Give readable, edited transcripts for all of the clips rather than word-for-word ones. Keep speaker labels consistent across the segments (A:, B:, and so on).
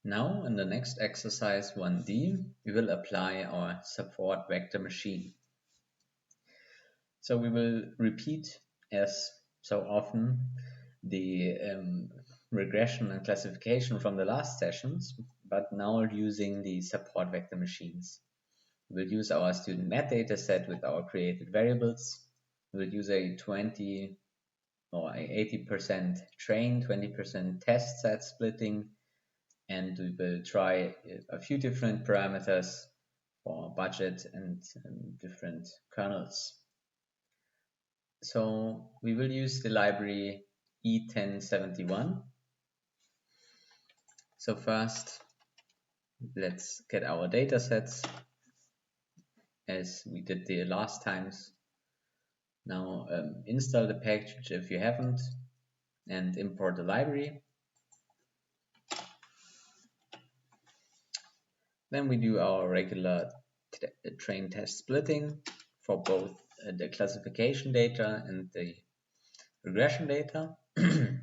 A: Now in the next exercise 1D, we will apply our support vector machine. So we will repeat, as so often, the regression and classification from the last sessions, but now using the support vector machines. We will use our student math data set with our created variables. We will use a 20 or 80% train, 20% test set splitting, and we will try a few different parameters for budget and different kernels. So we will use the library E1071. So first, let's get our data sets as we did the last times. Now install the package if you haven't and import the library. Then we do our regular train test splitting for both the classification data and the regression data. And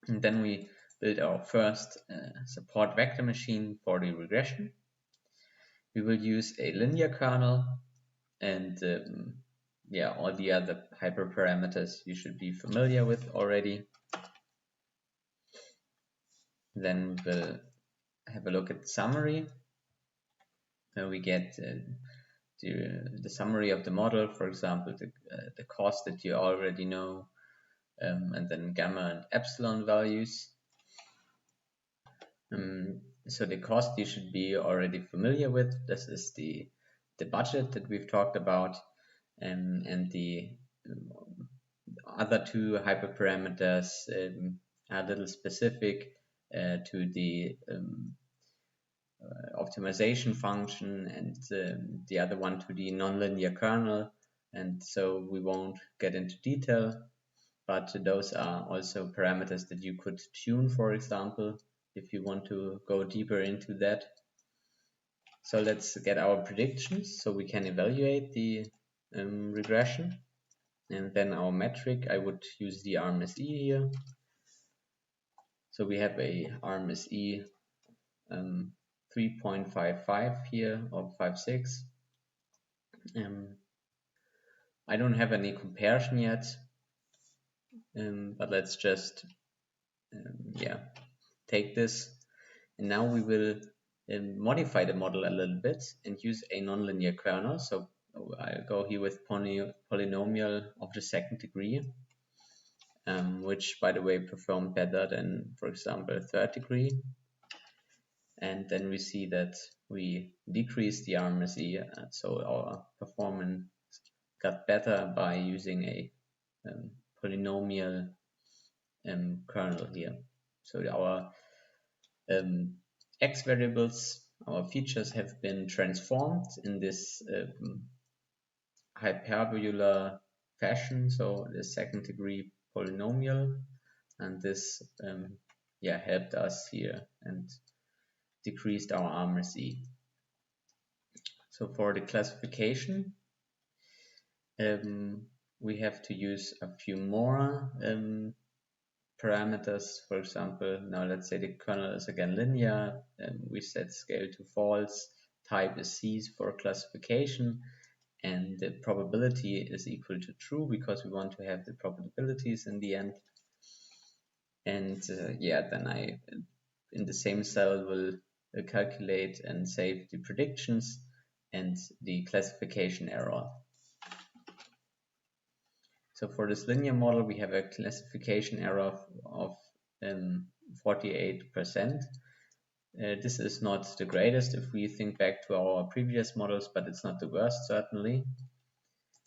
A: then we build our first support vector machine for the regression. We will use a linear kernel and all the other hyperparameters you should be familiar with already. Then we'll have a look at the summary. We get the summary of the model, for example, the cost that you already know, and then gamma and epsilon values. So the cost you should be already familiar with. This is the budget that we've talked about, and the other two hyperparameters are a little specific to the optimization function, and the other one to the nonlinear kernel, and so we won't get into detail, but those are also parameters that you could tune, for example, if you want to go deeper into that. So let's get our predictions so we can evaluate the regression, and then our metric, I would use the RMSE here. So we have a RMSE 3.55 here, or 5.6. I don't have any comparison yet, but let's just take this, and now we will modify the model a little bit and use a nonlinear kernel. So I'll go here with polynomial of the second degree, which by the way performed better than, for example, third degree. And then we see that we decreased the RMSE, so our performance got better by using a polynomial kernel here. So our x variables, our features have been transformed in this hyperbolar fashion, so the second degree polynomial, and this helped us here and decreased our RMSE. So for the classification, we have to use a few more parameters. For example, now let's say the kernel is again linear, and we set scale to false, type is C for classification, and the probability is equal to true because we want to have the probabilities in the end. And then I, in the same cell, will calculate and save the predictions and the classification error. So for this linear model, we have a classification error of 48%. This is not the greatest if we think back to our previous models, but it's not the worst, certainly.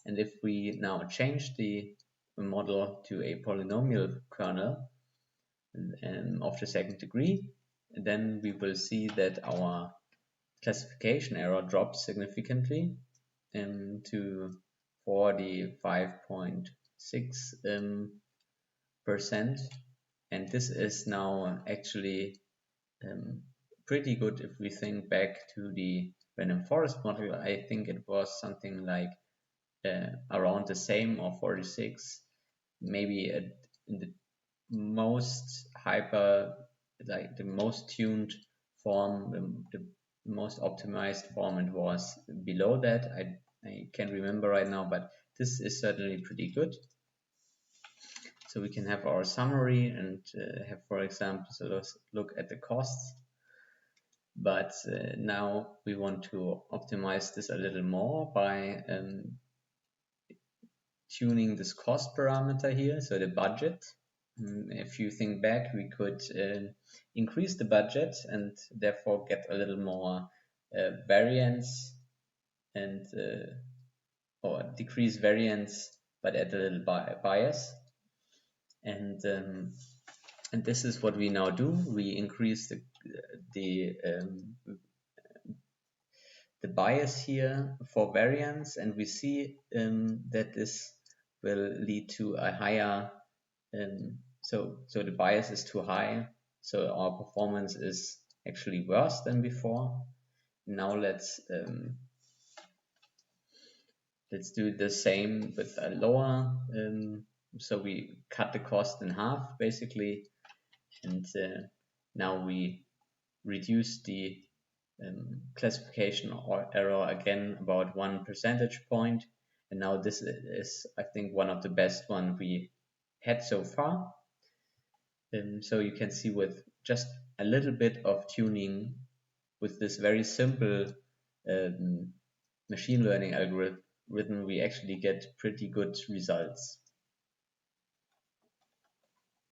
A: And if we now change the model to a polynomial kernel of the second degree, then we will see that our classification error drops significantly to 45.6%, and this is now actually pretty good if we think back to the random forest model. I think it was something like around the same, or 46, maybe in the most the most tuned form, the most optimized form, it was below that. I can't remember right now, but this is certainly pretty good. So we can have our summary and have, for example, so let's look at the costs. But now we want to optimize this a little more by tuning this cost parameter here, so the budget. If you think back, we could increase the budget and therefore get a little more variance and or decrease variance but add a little bias. And this is what we now do. We increase the bias here for variance, and we see that this will lead to a higher so the bias is too high, so our performance is actually worse than before. Now let's do the same with a lower, so we cut the cost in half basically, and now we reduce the classification or error again about 1 percentage point, and now this is, I think, one of the best one we had so far. So you can see with just a little bit of tuning with this very simple machine learning algorithm, we actually get pretty good results.